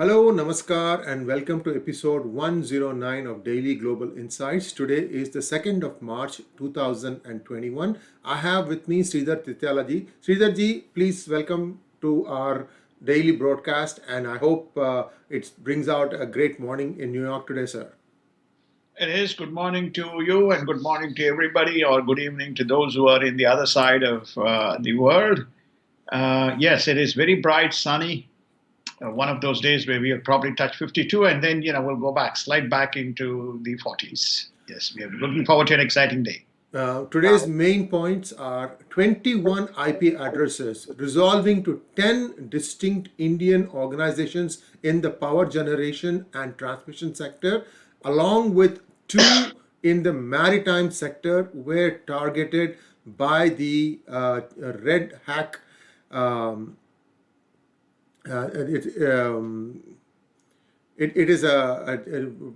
Hello, Namaskar, and welcome to episode 109 of Daily Global Insights. Today is the 2nd of March 2021. I have with me Sridhar Tityalaji. Sridharji, please welcome to our daily broadcast, and I hope it brings out a great morning in New York today, sir. It is. Good morning to you and good morning to everybody, or good evening to those who are in the other side of the world. Yes, it is very bright, sunny. One of those days where we'll probably touch 52 and then, we'll go back, slide back into the 40s. Yes, we are looking forward to an exciting day. Today's main points are 21 IP addresses resolving to 10 distinct Indian organizations in the power generation and transmission sector, along with two in the maritime sector, were targeted by the Red Hack. Um, uh, it, um, it is a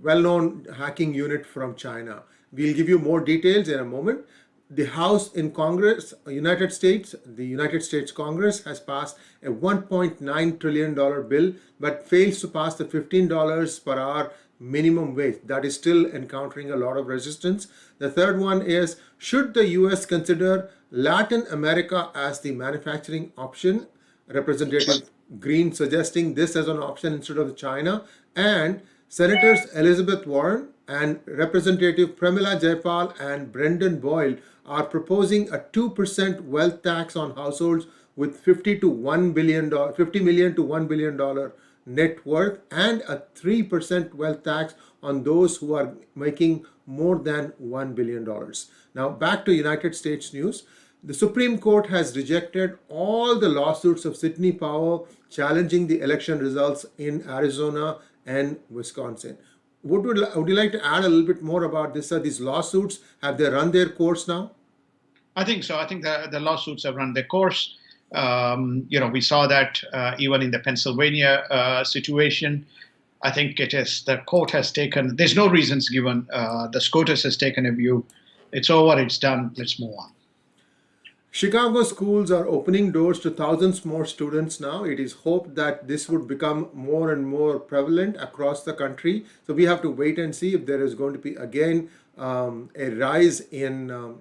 well-known hacking unit from China. We'll give you more details in a moment. The House in Congress, the United States Congress has passed a $1.9 trillion bill, but fails to pass the $15 per hour minimum wage. That is still encountering a lot of resistance. The third one is, should the US consider Latin America as the manufacturing option? Representative Green suggesting this as an option instead of China, and Senators Elizabeth Warren and Representative Pramila Jeyapal and Brendan Boyle are proposing a 2% wealth tax on households with 50 to $1 billion, 50 million to $1 billion net worth, and a 3% wealth tax on those who are making more than $1 billion. Now back to United States news. The Supreme Court has rejected all the lawsuits of Sidney Powell challenging the election results in Arizona and Wisconsin. Would you like to add a little bit more about this? These lawsuits, have they run their course now? I think so. I think the lawsuits have run their course. We saw that even in the Pennsylvania situation. I think the court has taken, there's no reasons given. The SCOTUS has taken a view. It's over, it's done, let's move on. Chicago schools are opening doors to thousands more students now. It is hoped that this would become more and more prevalent across the country. So we have to wait and see if there is going to be again a rise in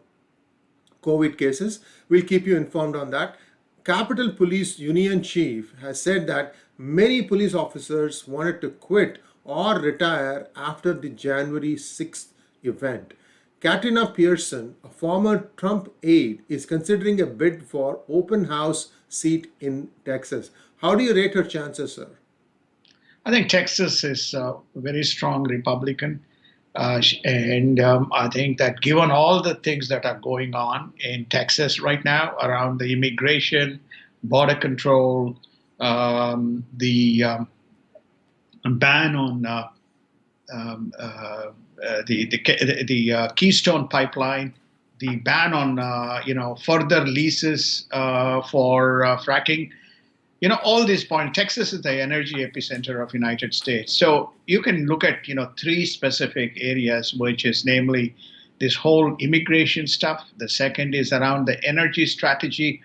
COVID cases. We'll keep you informed on that. Capitol Police Union Chief has said that many police officers wanted to quit or retire after the January 6th event. Katrina Pearson, a former Trump aide, is considering a bid for open house seat in Texas. How do you rate her chances, sir? I think Texas is a very strong Republican. And I think that given all the things that are going on in Texas right now around the immigration, border control, the ban on the Keystone pipeline, the ban on further leases for fracking. All these points. Texas is the energy epicenter of United States. So you can look at three specific areas, which is namely this whole immigration stuff. The second is around the energy strategy.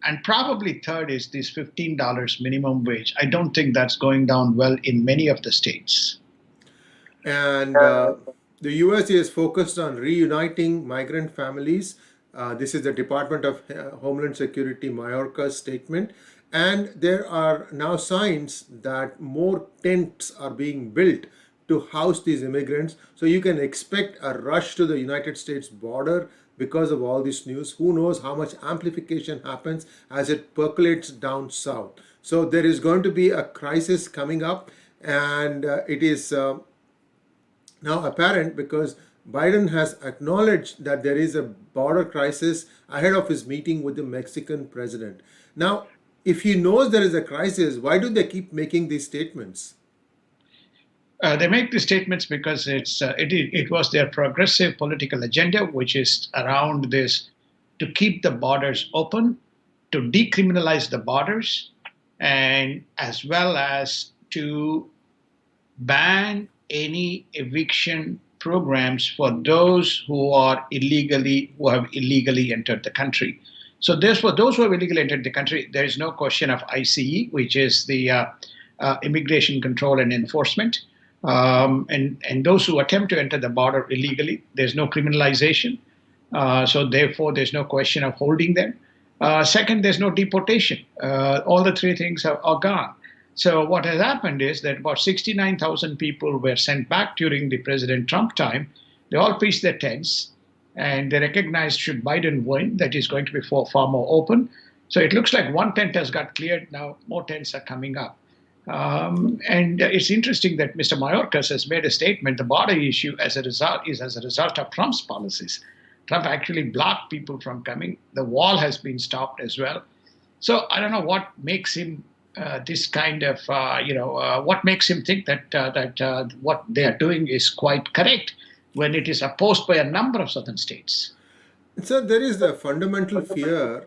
And probably third is this $15 minimum wage. I don't think that's going down well in many of the states. And the US is focused on reuniting migrant families. This is the Department of Homeland Security Mayorkas statement. And there are now signs that more tents are being built to house these immigrants. So you can expect a rush to the United States border because of all this news. Who knows how much amplification happens as it percolates down south. So there is going to be a crisis coming up, and it is now apparent because Biden has acknowledged that there is a border crisis ahead of his meeting with the Mexican president. Now, if he knows there is a crisis, why do they keep making these statements? They make these statements because it was their progressive political agenda, which is around this to keep the borders open, to decriminalize the borders, and as well as to ban any eviction programs for those who have illegally entered the country. So therefore, those who have illegally entered the country, there is no question of ICE, which is the immigration control and enforcement. And those who attempt to enter the border illegally, there's no criminalization. So therefore, there's no question of holding them. Second, there's no deportation. All the three things are gone. So what has happened is that about 69,000 people were sent back during the President Trump time. They all pitched their tents, and they recognized should Biden win, that is going to be far more open. So it looks like one tent has got cleared. Now more tents are coming up. And it's interesting that Mr. Mayorkas has made a statement. The border issue, as a result of Trump's policies. Trump actually blocked people from coming. The wall has been stopped as well. So I don't know what makes him this kind of, what makes him think that what they are doing is quite correct when it is opposed by a number of southern states. So there is the fundamental fear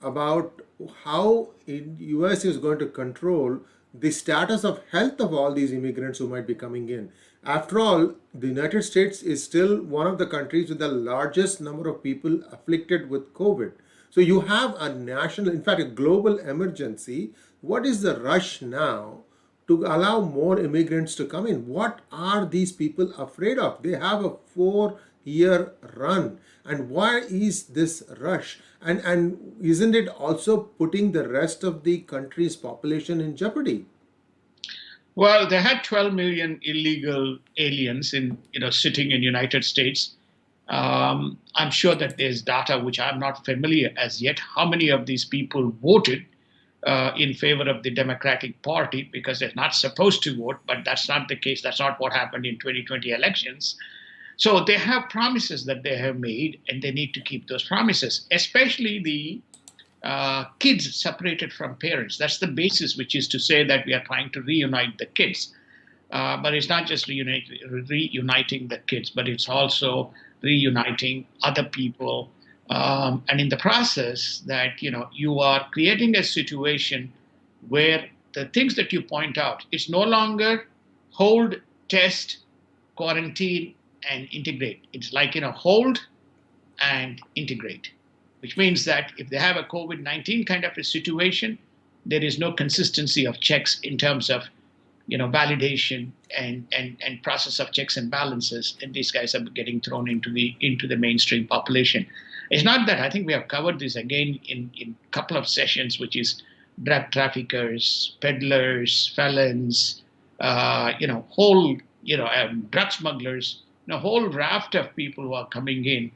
about how US is going to control the status of health of all these immigrants who might be coming in. After all, the United States is still one of the countries with the largest number of people afflicted with COVID. So you have a national, in fact, a global emergency. What is the rush now to allow more immigrants to come in? What are these people afraid of? They have a 4-year run. And why is this rush? And isn't it also putting the rest of the country's population in jeopardy? Well, they had 12 million illegal aliens sitting in United States. I'm sure that there's data which I'm not familiar as yet. How many of these people voted in favor of the Democratic Party because they're not supposed to vote, but that's not the case. That's not what happened in 2020 elections. So they have promises that they have made, and they need to keep those promises, especially the kids separated from parents. That's the basis, which is to say that we are trying to reunite the kids. But it's not just reuniting the kids, but it's also reuniting other people. And in the process that, you are creating a situation where the things that you point out, it's no longer hold, test, quarantine, and integrate. It's like, hold and integrate, which means that if they have a COVID-19 kind of a situation, there is no consistency of checks in terms of, validation and process of checks and balances, and these guys are getting thrown into the mainstream population. It's not that. I think we have covered this again in a couple of sessions, which is drug traffickers, peddlers, felons, drug smugglers, a whole raft of people who are coming in,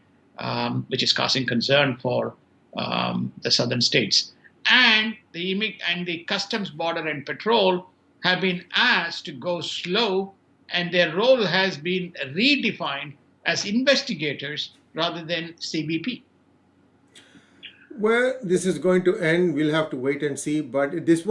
which is causing concern for the southern states. And the Customs, Border and Patrol have been asked to go slow, and their role has been redefined as investigators rather than CBP. Where this is going to end, we'll have to wait and see. But this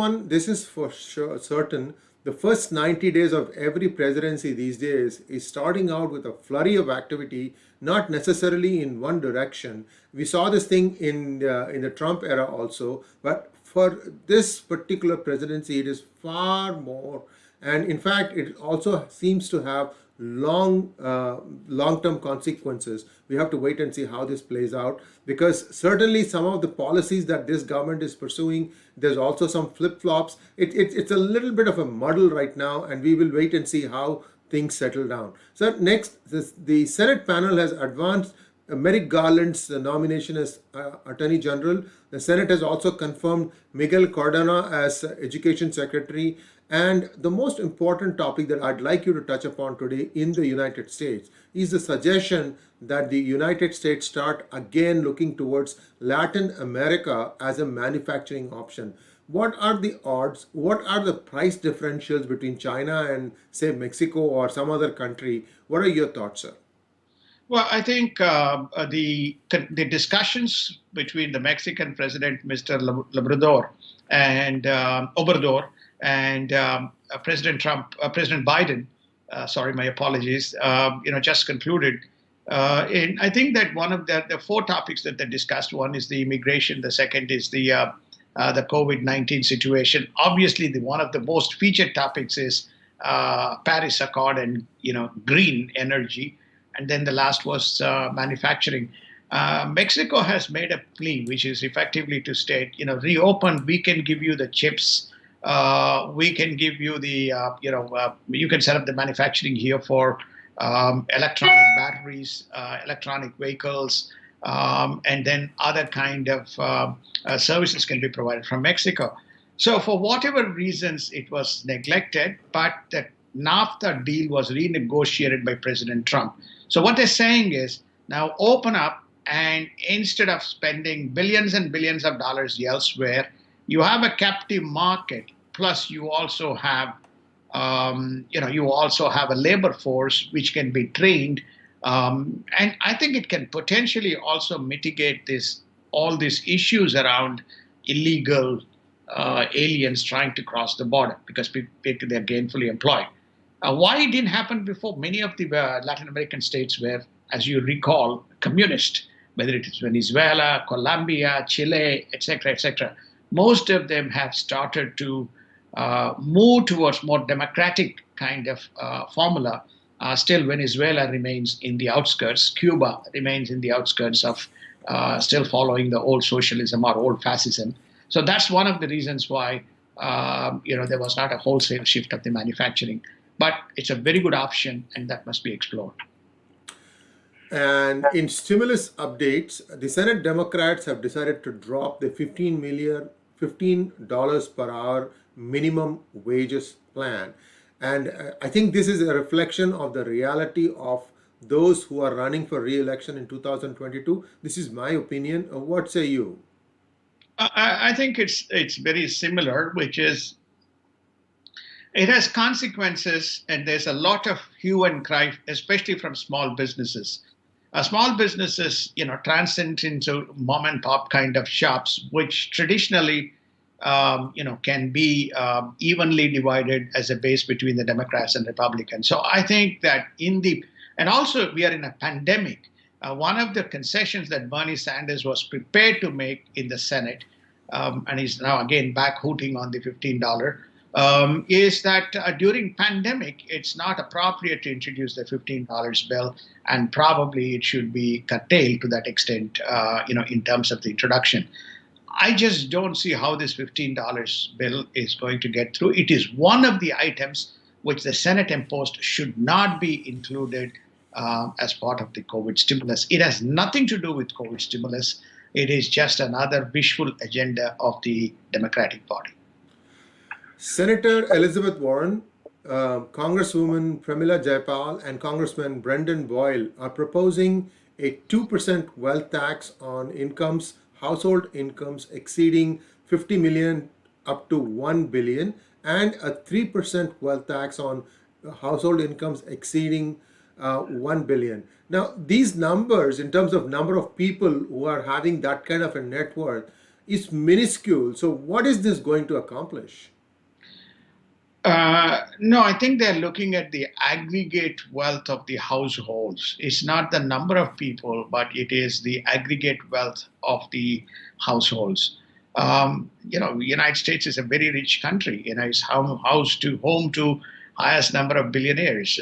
is for sure certain. The first 90 days of every presidency these days is starting out with a flurry of activity, not necessarily in one direction. We saw this thing in the Trump era also, but for this particular presidency, it is far more. And in fact, it also seems to have long-term consequences. We have to wait and see how this plays out, because certainly some of the policies that this government is pursuing, there's also some flip-flops. It's a little bit of a muddle right now, and we will wait and see how things settle down. So next, the Senate panel has advanced Merrick Garland's nomination as Attorney General. The Senate has also confirmed Miguel Cardona as Education Secretary. And the most important topic that I'd like you to touch upon today in the United States is the suggestion that the United States start again looking towards Latin America as a manufacturing option. What are the odds? What are the price differentials between China and, say, Mexico or some other country? What are your thoughts, sir? Well, I think the discussions between the Mexican president, Mr. Labrador, and Obrador, and President Biden, sorry, my apologies, just concluded. And I think that one of the four topics that they discussed, one is the immigration, the second is the COVID-19 situation. Obviously, one of the most featured topics is Paris Accord and green energy, and then the last was manufacturing. Mexico has made a plea, which is effectively to state, reopen, we can give you the chips, We can give you you can set up the manufacturing here for electronic batteries, electronic vehicles, and then other kind of services can be provided from Mexico. So for whatever reasons, it was neglected, but the NAFTA deal was renegotiated by President Trump. So what they're saying is now open up, and instead of spending billions and billions of dollars elsewhere, you have a captive market. Plus, you also have a labor force which can be trained, and I think it can potentially also mitigate all these issues around illegal aliens trying to cross the border because they're gainfully employed. Why it didn't happen before? Many of the Latin American states were, as you recall, communist, whether it is Venezuela, Colombia, Chile, etc., etc. Most of them have started to move towards more democratic kind of formula. Still, Venezuela remains in the outskirts. Cuba remains in the outskirts of still following the old socialism or old fascism. So that's one of the reasons why there was not a wholesale shift of the manufacturing. But it's a very good option, and that must be explored. And in stimulus updates, the Senate Democrats have decided to drop the $15 per hour minimum wages plan. And I think this is a reflection of the reality of those who are running for re-election in 2022. This is my opinion. What say you? I think it's very similar, which is it has consequences, and there's a lot of hue and cry, especially from small businesses. Small businesses, transcend into mom and pop kind of shops, which traditionally, can be evenly divided as a base between the Democrats and Republicans. So I think that and also we are in a pandemic. One of the concessions that Bernie Sanders was prepared to make in the Senate, and he's now again back hooting on the $15, is that during pandemic, it's not appropriate to introduce the $15 bill, and probably it should be curtailed to that extent, in terms of the introduction. I just don't see how this $15 bill is going to get through. It is one of the items which the Senate imposed should not be included as part of the COVID stimulus. It has nothing to do with COVID stimulus. It is just another wishful agenda of the Democratic Party. Senator Elizabeth Warren, Congresswoman Pramila Jeyapal, and Congressman Brendan Boyle are proposing a 2% wealth tax on household incomes exceeding 50 million up to 1 billion, and a 3% wealth tax on household incomes exceeding 1 billion. Now, these numbers, in terms of number of people who are having that kind of a net worth, is minuscule. So what is this going to accomplish? No, I think they're looking at the aggregate wealth of the households. It's not the number of people, but it is the aggregate wealth of the households. United States is a very rich country. It's home to highest number of billionaires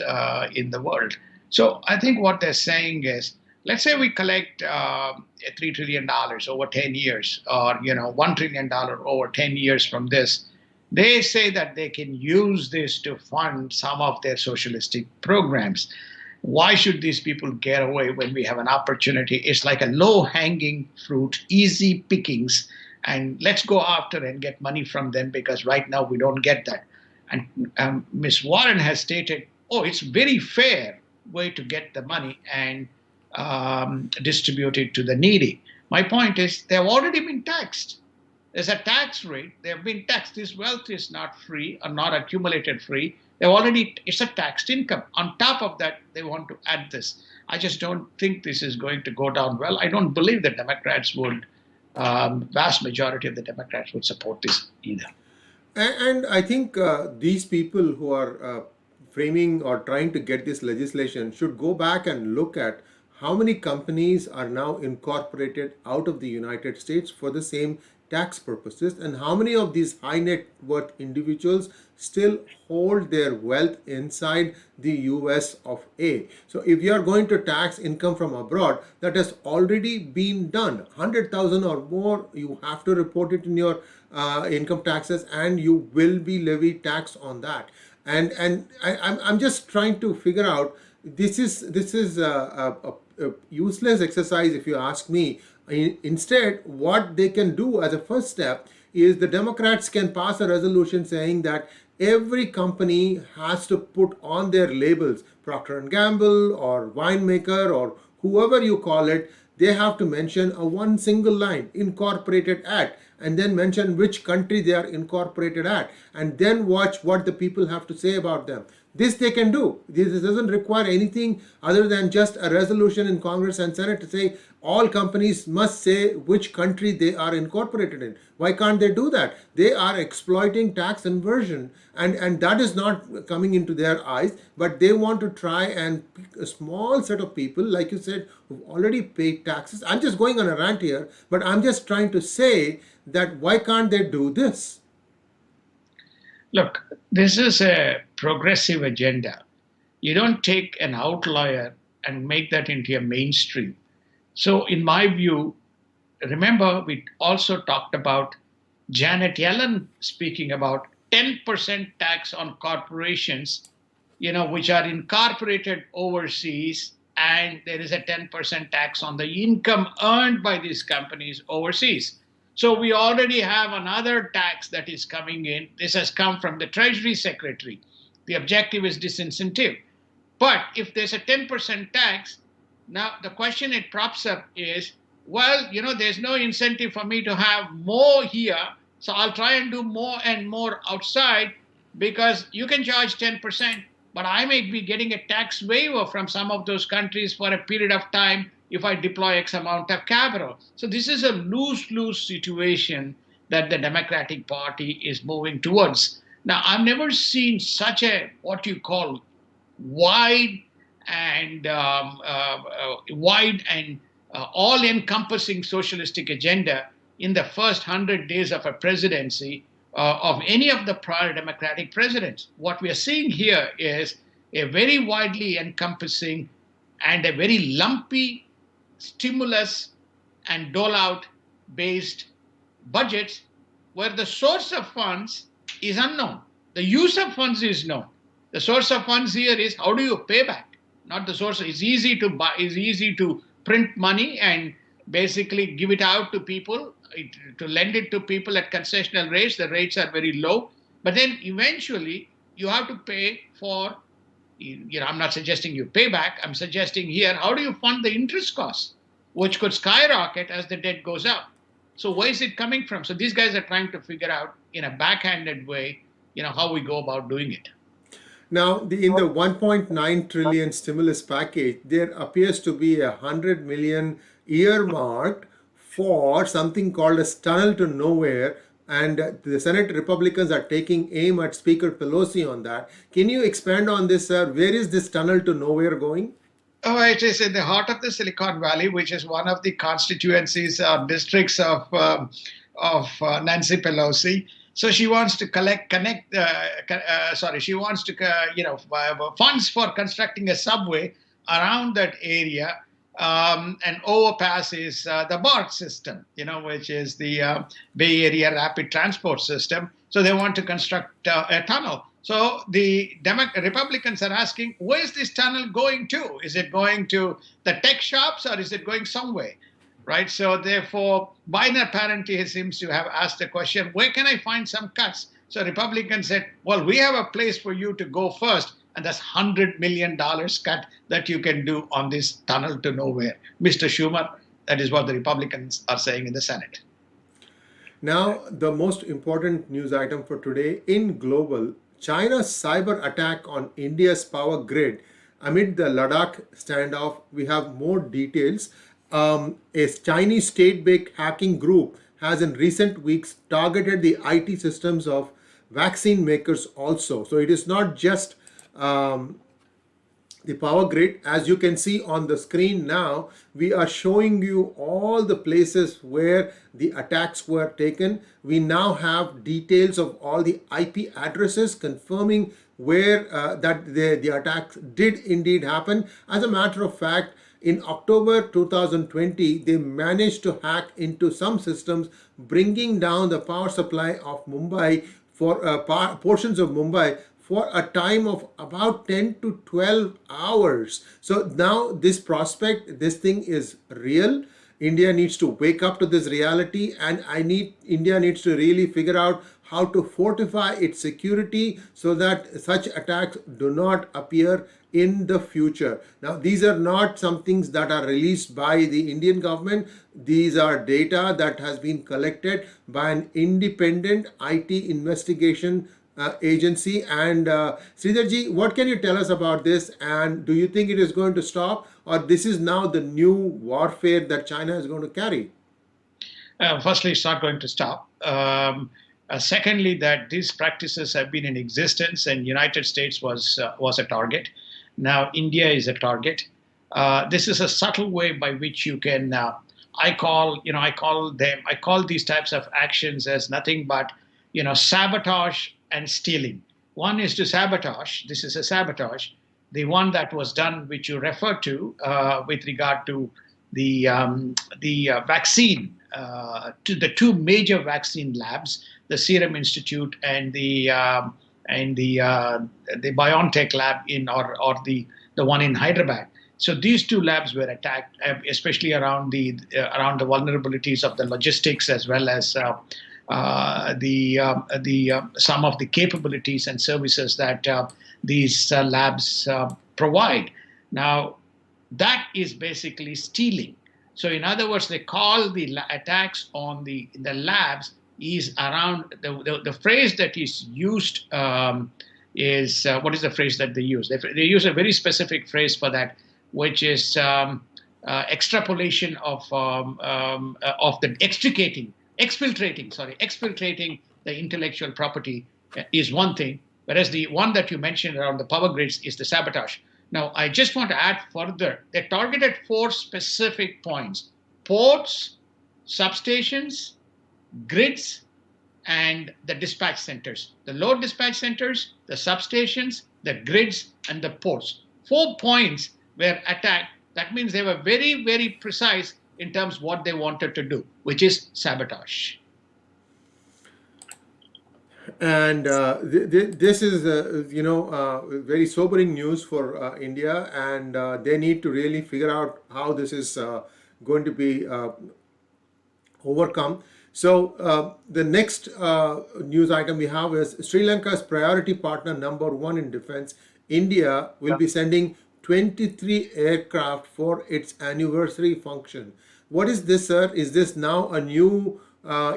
in the world. So I think what they're saying is, let's say we collect $3 trillion over 10 years, or $1 trillion over 10 years from this. They say that they can use this to fund some of their socialistic programs. Why should these people get away when we have an opportunity? It's like a low-hanging fruit, easy pickings, and let's go after and get money from them, because right now we don't get that. And Ms. Warren has stated, it's very fair way to get the money and distribute it to the needy. My point is, they've already been taxed. There's a tax rate. They've been taxed. This wealth is not free or not accumulated free. It's a taxed income. On top of that, they want to add this. I just don't think this is going to go down well. I don't believe that vast majority of the Democrats would support this either. And I think these people who are framing or trying to get this legislation should go back and look at how many companies are now incorporated out of the United States for the same tax purposes, and how many of these high net worth individuals still hold their wealth inside the US of A. So if you are going to tax income from abroad, that has already been done. 100,000 or more, you have to report it in your income taxes, and you will be levied tax on that. I'm just trying to figure out, this is a useless exercise if you ask me. Instead, what they can do as a first step is the Democrats can pass a resolution saying that every company has to put on their labels, Procter and Gamble or winemaker or whoever you call it, they have to mention a one single line, incorporated at, and then mention which country they are incorporated at, and then watch what the people have to say about them. This they can do. This doesn't require anything other than just a resolution in Congress and Senate to say all companies must say which country they are incorporated in. Why can't they do that? They are exploiting tax inversion, and that is not coming into their eyes, but they want to try and pick a small set of people, like you said, who've already paid taxes. I'm just going on a rant here, but I'm just trying to say that why can't they do this? Look, this is a progressive agenda. You don't take an outlier and make that into a mainstream. So, in my view, remember, we also talked about Janet Yellen speaking about 10% tax on corporations, which are incorporated overseas, and there is a 10% tax on the income earned by these companies overseas. So we already have another tax that is coming in. This has come from the Treasury Secretary. The objective is disincentive. But if there's a 10% tax, now the question it props up is, well, there's no incentive for me to have more here, so I'll try and do more and more outside, because you can charge 10%, but I may be getting a tax waiver from some of those countries for a period of time if I deploy X amount of capital. So this is a lose-lose situation that the Democratic Party is moving towards. Now, I've never seen such a, what you call, wide and all-encompassing socialistic agenda in the first 100 days of a presidency of any of the prior Democratic presidents. What we are seeing here is a very widely encompassing and a very lumpy stimulus and dole-out based budgets where the source of funds is unknown. The use of funds is known. The source of funds here is how do you pay back, not the source. It's easy to buy, it's easy to print money and basically give it out to people, to lend it to people at concessional rates. The rates are very low, but then eventually you have to pay for, I'm not suggesting you pay back. I'm suggesting here, how do you fund the interest costs, which could skyrocket as the debt goes up? So where is it coming from? So these guys are trying to figure out in a backhanded way, how we go about doing it. Now, in the 1.9 trillion stimulus package, there appears to be 100 million earmarked for something called a tunnel to nowhere, and the Senate Republicans are taking aim at Speaker Pelosi on that. Can you expand on this, sir? Where is this tunnel to nowhere going? Oh, it is in the heart of the Silicon Valley, which is one of the constituencies, districts of Nancy Pelosi. So she wants to she wants to, funds for constructing a subway around that area, and overpasses the BART system, which is the Bay Area Rapid Transport System. So they want to construct a tunnel. So the Republicans are asking, where is this tunnel going to? Is it going to the tech shops or is it going somewhere? Right. So therefore, Biden apparently seems to have asked the question, where can I find some cuts? So Republicans said, well, we have a place for you to go first. And that's $100 million cut that you can do on this tunnel to nowhere. Mr. Schumer, that is what the Republicans are saying in the Senate. Now, the most important news item for today in global, China's cyber attack on India's power grid amid the Ladakh standoff. We have more details. A Chinese state-backed hacking group has in recent weeks targeted the IT systems of vaccine makers also. So it is not just the power grid. As you can see on the screen now, we are showing you all the places where the attacks were taken. We now have details of all the IP addresses confirming where that the attacks did indeed happen. As a matter of fact, in October 2020, they managed to hack into some systems, bringing down the power supply of Mumbai for portions of Mumbai for a time of about 10 to 12 hours. So now this prospect, this thing is real. India needs to wake up to this reality, and India needs to really figure out how to fortify its security so that such attacks do not appear in the future. Now, these are not some things that are released by the Indian government. These are data that has been collected by an independent IT investigation agency. And Sridharji, what can you tell us about this? And do you think it is going to stop, or this is now the new warfare that China is going to carry? Firstly, it's not going to stop. Secondly, that these practices have been in existence, and United States was a target. Now India is a target. This is a subtle way by which you can. I call these types of actions as nothing but sabotage and stealing. One is to sabotage. This is a sabotage. The one that was done, which you referred to, with regard to the vaccine, to the two major vaccine labs, the Serum Institute and the BioNTech lab or the one in Hyderabad. So these two labs were attacked, especially around the vulnerabilities of the logistics, as well as some of the capabilities and services that these labs provide. Now, that is basically stealing. So, in other words, they call the attacks on the labs is around the phrase that is used is what is the phrase that they use? They use a very specific phrase for that, which is extrapolation of the exfiltrating the intellectual property is one thing, whereas the one that you mentioned around the power grids is the sabotage. Now, I just want to add further, they targeted 4 specific points: ports, substations, grids, and the dispatch centers. The load dispatch centers, the substations, the grids, and the ports. 4 points were attacked. That means they were very, very precise in terms of what they wanted to do, which is sabotage. And this is very sobering news for India, and they need to really figure out how this is going to be overcome. So the next news item we have is Sri Lanka's priority partner number 1 in defense, India, will be sending 23 aircraft for its anniversary function. What is this, sir? Is this now a new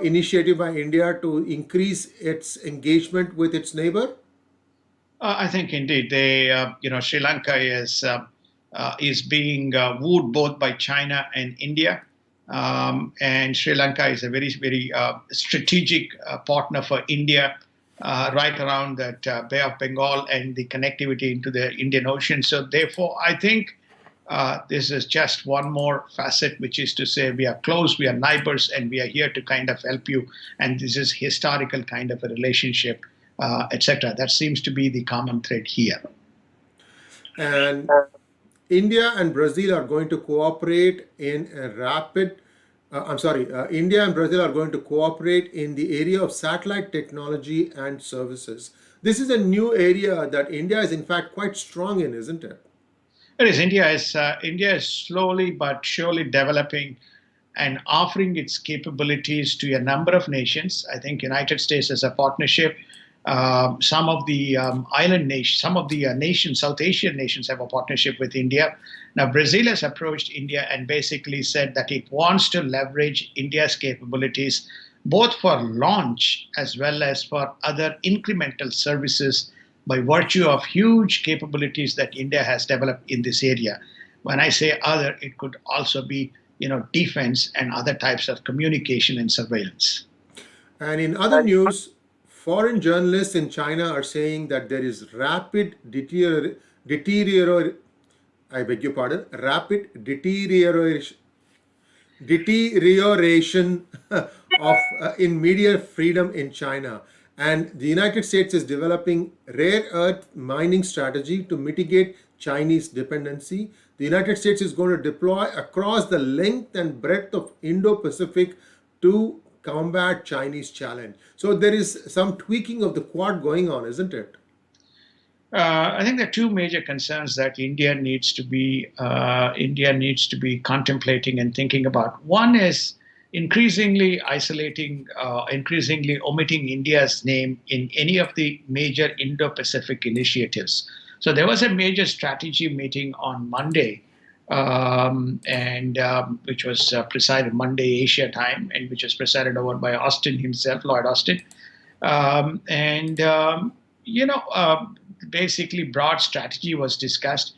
initiative by India to increase its engagement with its neighbor? I think indeed Sri Lanka is being wooed both by China and India, and Sri Lanka is a very, very strategic partner for India, right around that Bay of Bengal and the connectivity into the Indian Ocean. So therefore, I think this is just one more facet, which is to say we are close, we are neighbors, and we are here to kind of help you. And this is historical kind of a relationship, etc. That seems to be the common thread here. And India and Brazil are going to cooperate in a rapid. India and Brazil are going to cooperate in the area of satellite technology and services. This is a new area that India is in fact quite strong in, isn't it? It is. India is slowly but surely developing and offering its capabilities to a number of nations. I think United States as a partnership. Some of the island nations, some of the nations, South Asian nations, have a partnership with India. Now, Brazil has approached India and basically said that it wants to leverage India's capabilities, both for launch as well as for other incremental services, by virtue of huge capabilities that India has developed in this area. When I say other, it could also be, defense and other types of communication and surveillance. And in other news, foreign journalists in China are saying that there is rapid deterioration I beg your pardon, rapid deterioration of in media freedom in China. And the United States is developing rare earth mining strategy to mitigate Chinese dependency. The United States is going to deploy across the length and breadth of Indo Pacific to combat Chinese challenge. So there is some tweaking of the Quad going on, isn't it? I think there are two major concerns that India needs to be contemplating and thinking about. One is increasingly omitting India's name in any of the major Indo-Pacific initiatives. So there was a major strategy meeting on Monday, and which was presided Monday Asia time, and which was presided over by Austin himself, Lord Austin, and you know. Basically broad strategy was discussed,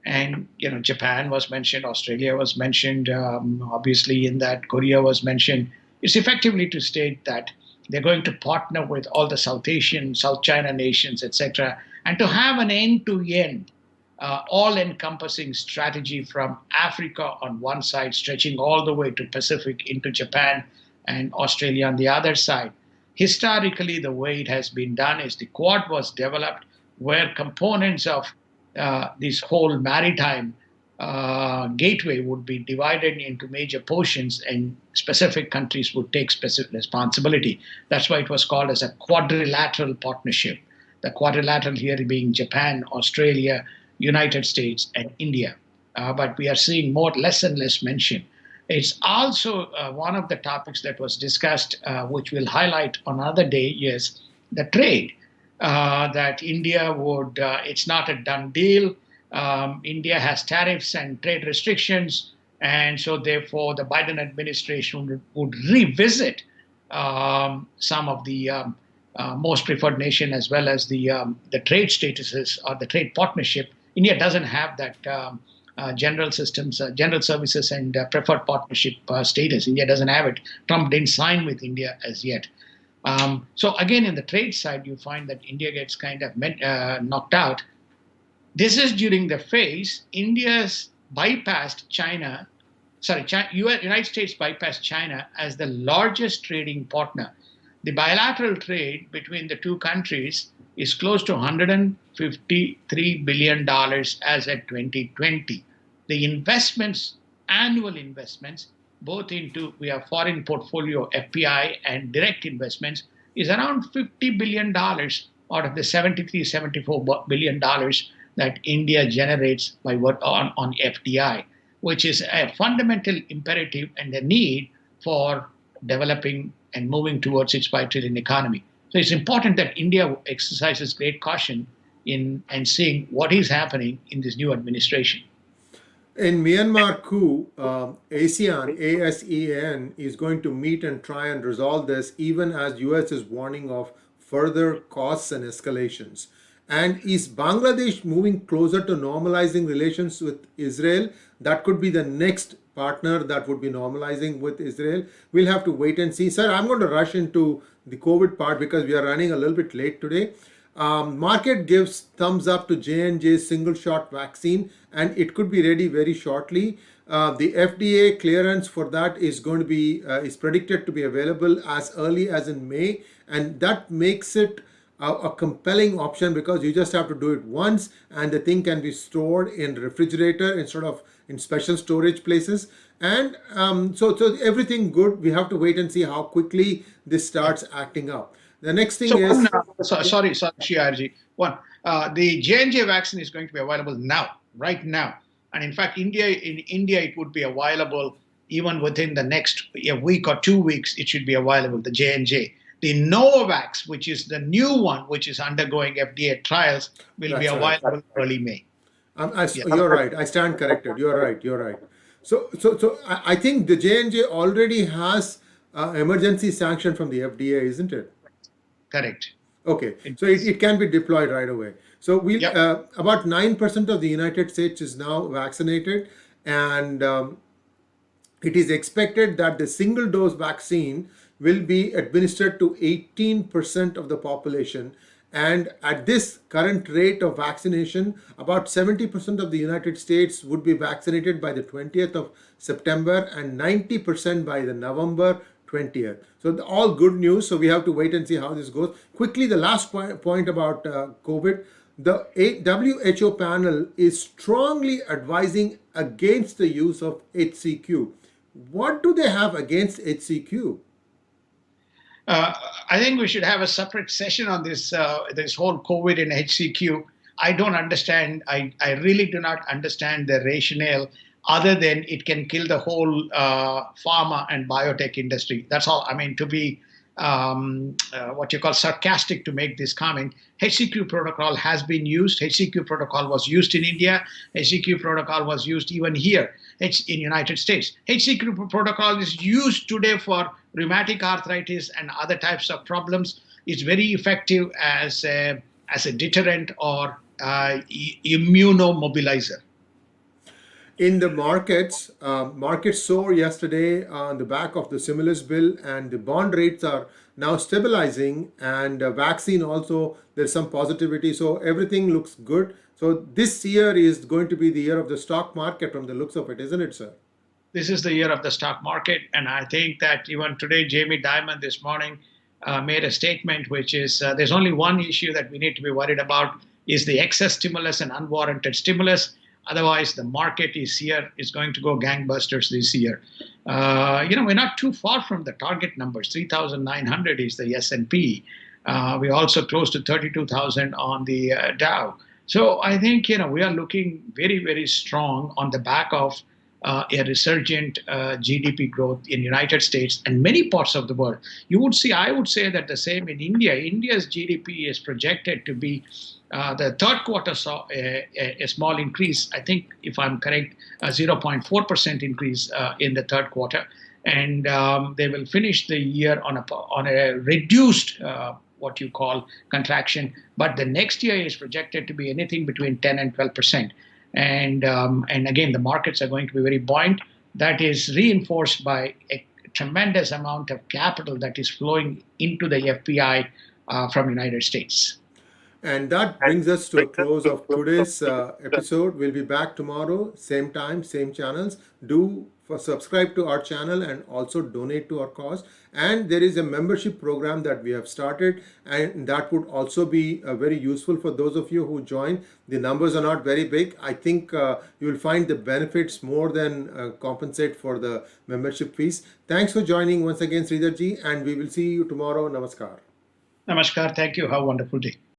and Japan was mentioned, Australia was mentioned, obviously in that Korea was mentioned. It's effectively to state that they're going to partner with all the South Asian, South China nations, etc., and to have an end-to-end all-encompassing strategy from Africa on one side stretching all the way to Pacific into Japan and Australia on the other side. Historically, the way it has been done is the Quad was developed where components of this whole maritime gateway would be divided into major portions, and specific countries would take specific responsibility. That's why it was called as a quadrilateral partnership. The quadrilateral here being Japan, Australia, United States, and India. But we are seeing less and less mention. It's also one of the topics that was discussed, which we'll highlight on another day, is the trade. That India would, it's not a done deal. India has tariffs and trade restrictions. And so therefore the Biden administration would revisit some of the most preferred nation as well as the trade statuses or the trade partnership. India doesn't have that general services and preferred partnership status. India doesn't have it. Trump didn't sign with India as yet. So again, in the trade side, you find that India gets kind of knocked out. This is during the phase India's bypassed China. United States bypassed China as the largest trading partner. The bilateral trade between the two countries is close to $153 billion as at 2020. The annual investments, both into we have foreign portfolio FPI and direct investments, is around $50 billion out of the $74 billion that India generates by on FDI, which is a fundamental imperative and a need for developing and moving towards its $5 trillion economy. So it's important that India exercises great caution in and seeing what is happening in this new administration. In Myanmar coup, ASEAN is going to meet and try and resolve this, even as US is warning of further costs and escalations. And is Bangladesh moving closer to normalizing relations with Israel? That could be the next partner that would be normalizing with Israel. We'll have to wait and see. Sir, I'm going to rush into the COVID part because we are running a little bit late today. Market gives thumbs up to J&J's single shot vaccine, and it could be ready very shortly. The FDA clearance for that is going to be is predicted to be available as early as in May, and that makes it a compelling option because you just have to do it once, and the thing can be stored in refrigerator instead of in special storage places. And so everything good. We have to wait and see how quickly this starts acting up. The next thing is... sorry, Shiarji. The J&J vaccine is going to be available now, right now. And in fact, in India, it would be available even within the next week or 2 weeks, it should be available, the J&J. The Novavax, which is the new one, which is undergoing FDA trials, will be available early May. You're right. I stand corrected. You're right. So I think the J&J already has emergency sanction from the FDA, isn't it? Correct. Okay, so it can be deployed right away. So about 9% of the United States is now vaccinated, and it is expected that the single dose vaccine will be administered to 18% of the population, And at this current rate of vaccination, about 70% of the United States would be vaccinated by the 20th of September and 90% by the November 20th. So all good news. So we have to wait and see how this goes. Quickly, the last point about COVID. The WHO panel is strongly advising against the use of HCQ. What do they have against HCQ? I think we should have a separate session on this whole COVID and HCQ. I don't understand. I really do not understand the rationale other than it can kill the whole pharma and biotech industry. That's all. I mean, to be what you call sarcastic to make this comment, HCQ protocol has been used. HCQ protocol was used in India. HCQ protocol was used even here in United States. HCQ protocol is used today for rheumatic arthritis and other types of problems. It's very effective as a deterrent or immunomobilizer. In the markets, markets soared yesterday on the back of the stimulus bill, and the bond rates are now stabilizing. And vaccine also, there's some positivity, so everything looks good. So this year is going to be the year of the stock market from the looks of it, isn't it, sir? This is the year of the stock market, and I think that even today, Jamie Dimon this morning made a statement, which is there's only one issue that we need to be worried about is the excess stimulus and unwarranted stimulus. Otherwise, the market is going to go gangbusters this year. We're not too far from the target numbers. 3,900 is the S&P. We're also close to 32,000 on the Dow. So I think we are looking very, very strong on the back of a resurgent GDP growth in United States and many parts of the world. I would say that the same in India. India's GDP is projected to be the third quarter saw a small increase. I think, if I'm correct, a 0.4% increase in the third quarter, and they will finish the year on a reduced what you call contraction. But the next year is projected to be anything between 10 and 12%. And again, the markets are going to be very buoyant. That is reinforced by a tremendous amount of capital that is flowing into the FPI from United States. And that brings us to a close of today's episode. We'll be back tomorrow, same time, same channels. Subscribe to our channel and also donate to our cause. And there is a membership program that we have started, and that would also be very useful for those of you who join. The numbers are not very big. I think you will find the benefits more than compensate for the membership fees. Thanks for joining once again, Sridharji, and we will see you tomorrow. Namaskar. Namaskar. Thank you. Have a wonderful day.